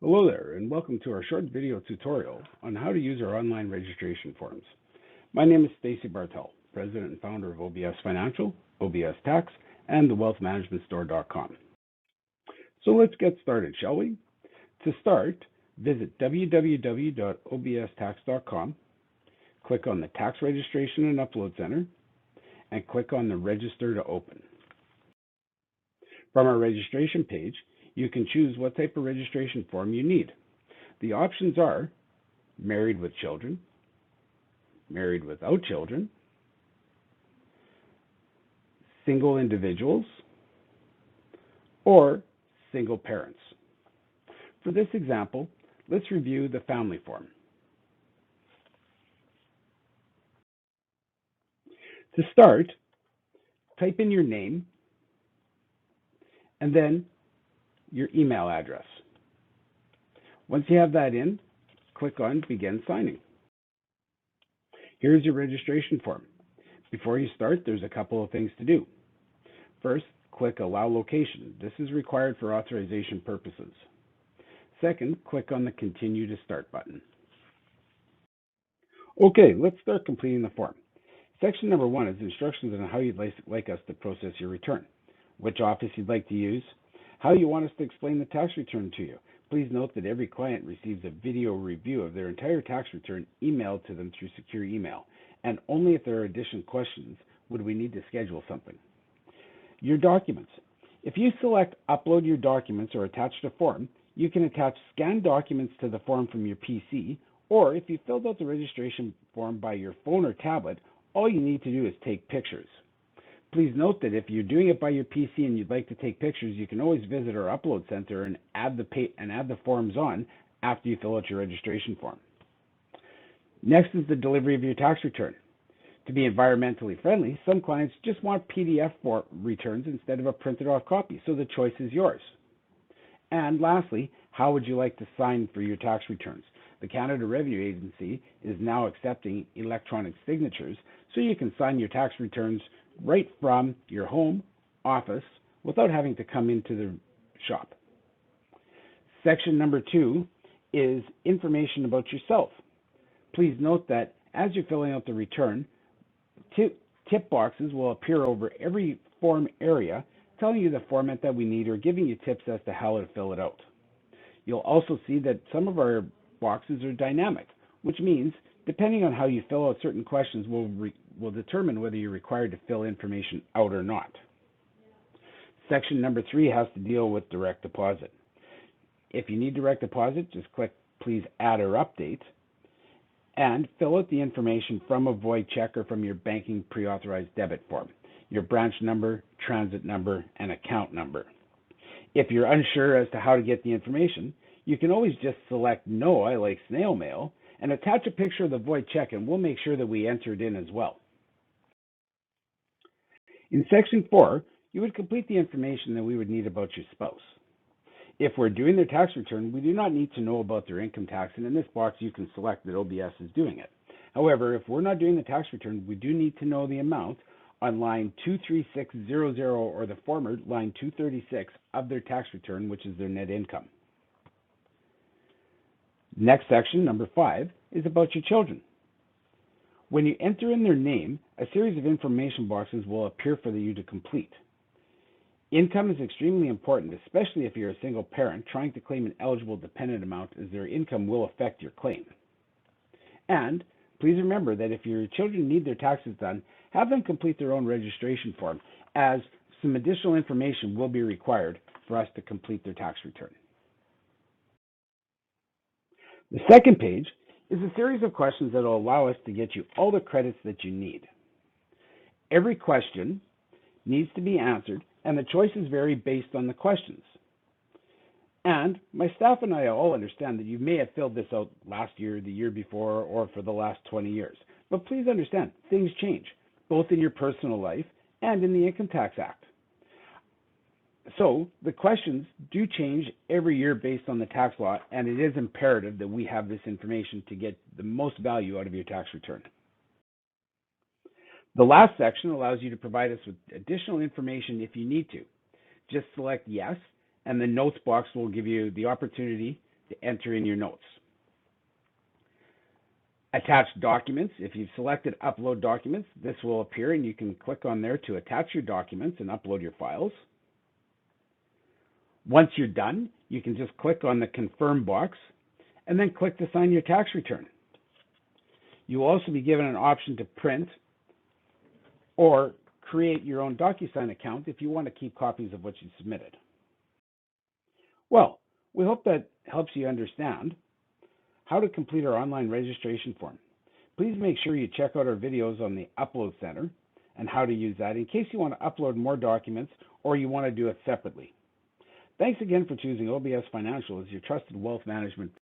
Hello there, and welcome to our short video tutorial on how to use our online registration forms. My name is Stacy Bartel, President and founder of O.B.S Financial, O.B.S Tax, and thewealthmanagementstore.com. So let's get started, shall we? To start, visit www.obstax.com, click on the Tax Registration and Upload Center, and click on the Register to open. From our registration page, you can choose what type of registration form you need. The options are married with children, married without children, single individuals, or single parents. For this example, let's review the family form. To start, type in your name and then your email address. Once you have that in, click on Begin Signing. Here's your registration form. Before you start, there's a couple of things to do. First, click Allow Location. This is required for authorization purposes. Second, click on the Continue to Start button. Okay, let's start completing the form. Section number 1 is instructions on how you'd like us to process your return, which office you'd like to use, how you want us to explain the tax return to you. Please note that every client receives a video review of their entire tax return emailed to them through secure email, and only if there are additional questions would we need to schedule something. Your documents. If you select Upload Your Documents or Attach to Form, you can attach scanned documents to the form from your PC, or if you filled out the registration form by your phone or tablet, all you need to do is take pictures. Please note that if you're doing it by your PC and you'd like to take pictures, you can always visit our upload center and add the forms on after you fill out your registration form. Next is the delivery of your tax return. To be environmentally friendly, some clients just want PDF returns instead of a printed off copy, so the choice is yours. And lastly, how would you like to sign for your tax returns? The Canada Revenue Agency is now accepting electronic signatures, so you can sign your tax returns right from your home office without having to come into the shop. Section number 2 is information about yourself. Please note that as you're filling out the return, tip boxes will appear over every form area telling you the format that we need or giving you tips as to how to fill it out. You'll also see that some of our boxes are dynamic, which means depending on how you fill out certain questions will determine whether you're required to fill information out or not. Section number 3 has to deal with direct deposit. If you need direct deposit, just click Please Add or Update and fill out the information from a void check or from your banking pre-authorized debit form, your branch number, transit number, and account number. If you're unsure as to how to get the information, you can always just select No, I like snail mail, and attach a picture of the void check, and we'll make sure that we enter it in as well. In Section 4, you would complete the information that we would need about your spouse. If we're doing their tax return, we do not need to know about their income tax, and in this box you can select that OBS is doing it. However, if we're not doing the tax return, we do need to know the amount on line 23600 or the former line 236 of their tax return, which is their net income. Next section, number 5, is about your children. When you enter in their name, a series of information boxes will appear for you to complete. Income is extremely important, especially if you're a single parent trying to claim an eligible dependent amount, as their income will affect your claim. And please remember that if your children need their taxes done, have them complete their own registration form, as some additional information will be required for us to complete their tax return. The second page is a series of questions that will allow us to get you all the credits that you need. Every question needs to be answered, and the choices vary based on the questions. And my staff and I all understand that you may have filled this out last year, the year before, or for the last 20 years. But please understand, things change, both in your personal life and in the Income Tax Act. So the questions do change every year based on the tax law, and it is imperative that we have this information to get the most value out of your tax return. The last section allows you to provide us with additional information if you need to. Just select yes, and the notes box will give you the opportunity to enter in your notes. Attach documents. If you've selected upload documents, this will appear and you can click on there to attach your documents and upload your files. Once you're done, you can just click on the confirm box and then click to sign your tax return. You will also be given an option to print or create your own DocuSign account if you want to keep copies of what you submitted. Well, we hope that helps you understand how to complete our online registration form. Please make sure you check out our videos on the Upload Center and how to use that in case you want to upload more documents or you want to do it separately. Thanks again for choosing O.B.S Financial as your trusted wealth management